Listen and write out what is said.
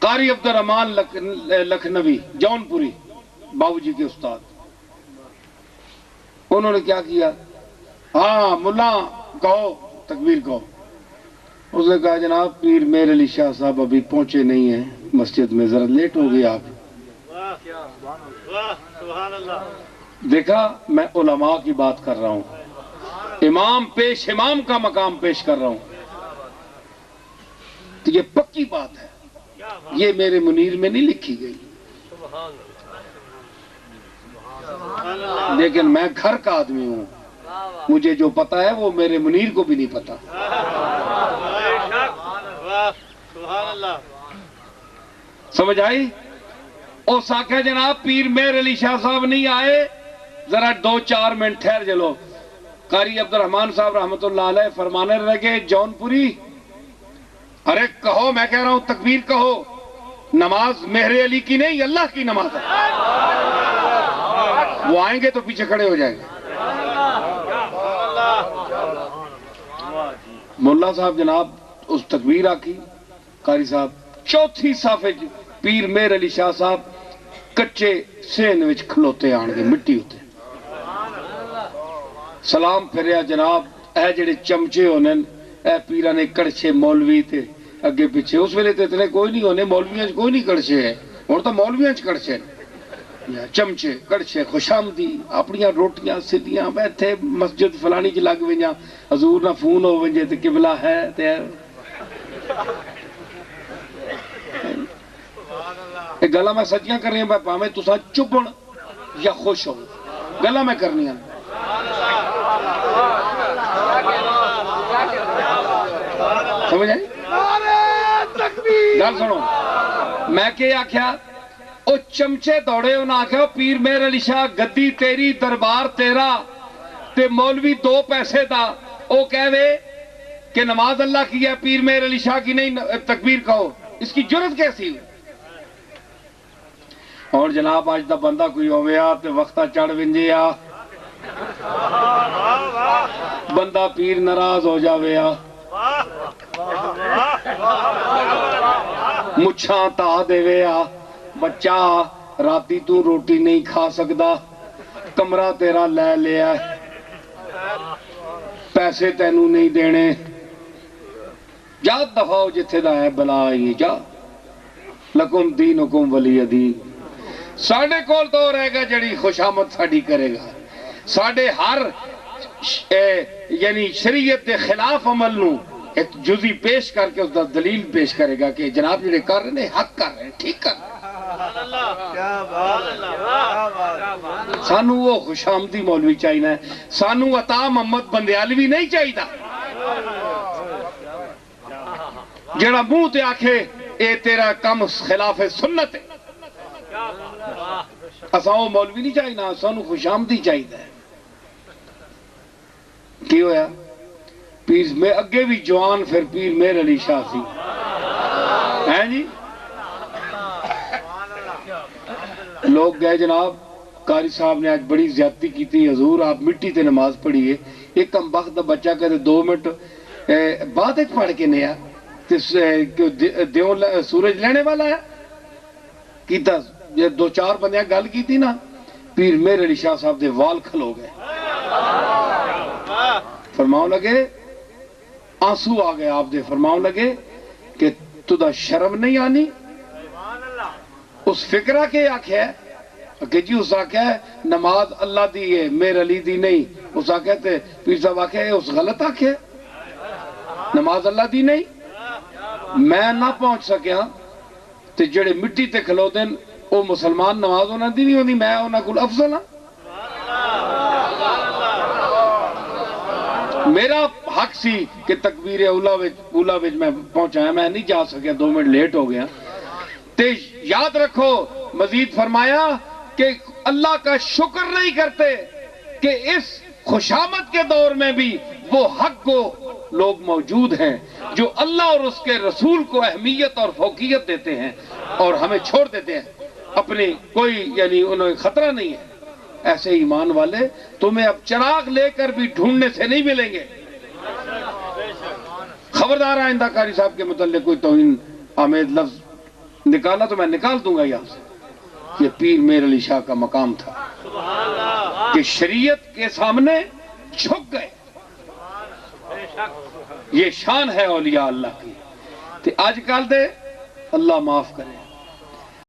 قاری عبدالرحمان لکھنوی جونپوری بابو جی کے استاد، انہوں نے کیا کیا؟ ہاں ملا کہو تکبیر کہو۔ اس نے کہا جناب پیر میر علی شاہ صاحب ابھی پہنچے نہیں ہیں مسجد میں، ذرا لیٹ ہو گئی آپ۔ دیکھا میں علماء کی بات کر رہا ہوں، امام کا مقام پیش کر رہا ہوں، تو یہ پکی بات ہے، یہ میرے منیر میں نہیں لکھی گئی، لیکن میں گھر کا آدمی ہوں، مجھے جو پتا ہے وہ میرے منیر کو بھی نہیں پتا۔ سمجھ آئی؟ او ساکھا جناب پیر میر علی شاہ صاحب نہیں آئے، ذرا 2-4 منٹ ٹھہر جلو۔ قاری عبدالرحمان صاحب رحمت اللہ علیہ فرمانے لگے جونپوری، ارے کہو، میں کہہ رہا ہوں تکبیر کہو، نماز مہر علی کی نہیں اللہ کی نماز ہے۔ وہ آئیں گے تو پیچھے کھڑے ہو جائیں گے۔ مولا صاحب جناب اس تکبیر آکی، قاری صاحب چوتھی صافے پیر میر علی شاہ صاحب کچے سین وچ کھلوتے آن گے، مٹی ہوتے سلام پھریا جناب، اے جڑے چمچے ہونے اے پیرہ نے کڑچے مولوی تھے اگے پیچھے، اس ویلے تے اتنے کوئی نہیں ہونے، مولویاں کوئی نہیں کڑچے ہیں، اور تو مولویاں کڑچے چمچے کڑچے خوشامدی اپنیاں روٹیاں سدیاں بیٹھے مسجد فلانی چ لگ ویاں، حضور نہ فون ہو ونجے تے قبلہ ہے تے گلا میں سچیاں کر رہی ہیں، پاویں تساں چپن یا خوش ہو، گلا میں کرنی ہیں۔ سمجھ آئی؟ گل سنو، میں کہ آکھیا او چمچے دوڑے انہاں آکھیا پیر میر علی شاہ گدی تیری دربار تیرا تے مولوی 2 پیسے دا، او کہوے کہ نماز اللہ کی ہے پیر میر علی شاہ کی نہیں، تکبیر کہو، اس کی جرت کیسی ہوئی؟ اور جناب آج دا بندہ کوئی ہویا تے وقتہ چڑھ ونجیا، بندہ پیر ناراض ہو جاویا، مچھاں تا دے ویا، بچہ راتی تو روٹی نہیں کھا سکدا، کمرہ تیرا لے لیا، پیسے تینوں نہیں دینے، جا دفعہ جتھے دا ہے بلا آئی جا، لکم دینکم ولی دین۔ ساڑھے کول تو رہے گا جڑی خوشامد ساڑھی کرے گا، ساڑھے ہر یعنی شریعت دے خلاف عمل نو ایک جزی پیش کر کے اس دا دلیل پیش کرے گا کہ جناب جڑے کر رہے ہیں حق کر رہے ہیں، ٹھیک کر رہے ہیں۔ سانو وہ خوشامدی مولوی چاہیے ہے، سانو عطا محمد بندیالوی نہیں چاہیے دا جڑا منہ تے آکھے اے تیرا کم خلاف سنت ہے، اساں وہ مولوی نہیں چاہیے نا، سانو خوشامدی چاہیے ہے۔ کی ہویا؟ پیر میں اگے بھی جوان پھر پیر میر علی شاہ سی ہیں جی، لوگ گئے جناب قاری صاحب نے آج بڑی زیادتی کی تھی، حضور آپ مٹی تے نماز پڑھیے، ایک کم بخت بچہ کہتے 2 منٹ بعد ایک پڑھ کے نیا دیوں سورج لینے والا ہے کیتا، یہ 2-4 بندیاں گل کی تھی نا، پیر میر علی شاہ صاحب دے وال کھلو گئے، فرماؤں لگے آنسو آ گئے آپ دے، فرماؤں لگے کہ تو دا شرم نہیں آنی، اس فکرہ کے آکھے ہے کہ جی اس آکھے ہے نماز اللہ دی ہے میر علی دی نہیں، اس آکھے تے پیر صاحب آکھے ہے اس غلط آکھے ہے نماز اللہ دی نہیں، میں نہ پہنچ سکیا تے جڑے مٹی تے کھلو دیں او مسلمان نماز ہونا دی نہیں ہوندی، میں ہونا کل افضل ہاں، میرا حق سی کہ تکبیر اولا وچ میں پہنچا ہے، میں نہیں جا سکیا، 2 منٹ لیٹ ہو گیا۔ تے یاد رکھو مزید فرمایا کہ اللہ کا شکر نہیں کرتے کہ اس خوشامد کے دور میں بھی وہ حق کو لوگ موجود ہیں جو اللہ اور اس کے رسول کو اہمیت اور فوقیت دیتے ہیں اور ہمیں چھوڑ دیتے ہیں، اپنی کوئی یعنی انہیں خطرہ نہیں ہے۔ ایسے ایمان والے تمہیں اب چراغ لے کر بھی ڈھونڈنے سے نہیں ملیں گے۔ خبردار آئندہ قاری صاحب کے متعلق کوئی توہین آمیز لفظ نکالا تو میں نکال دوں گا یہاں سے. یہ پیر میر علی شاہ کا مقام تھا کہ شریعت کے سامنے جھک گئے. یہ شان ہے اولیاء اللہ کی. تے آج کل دے اللہ معاف کرے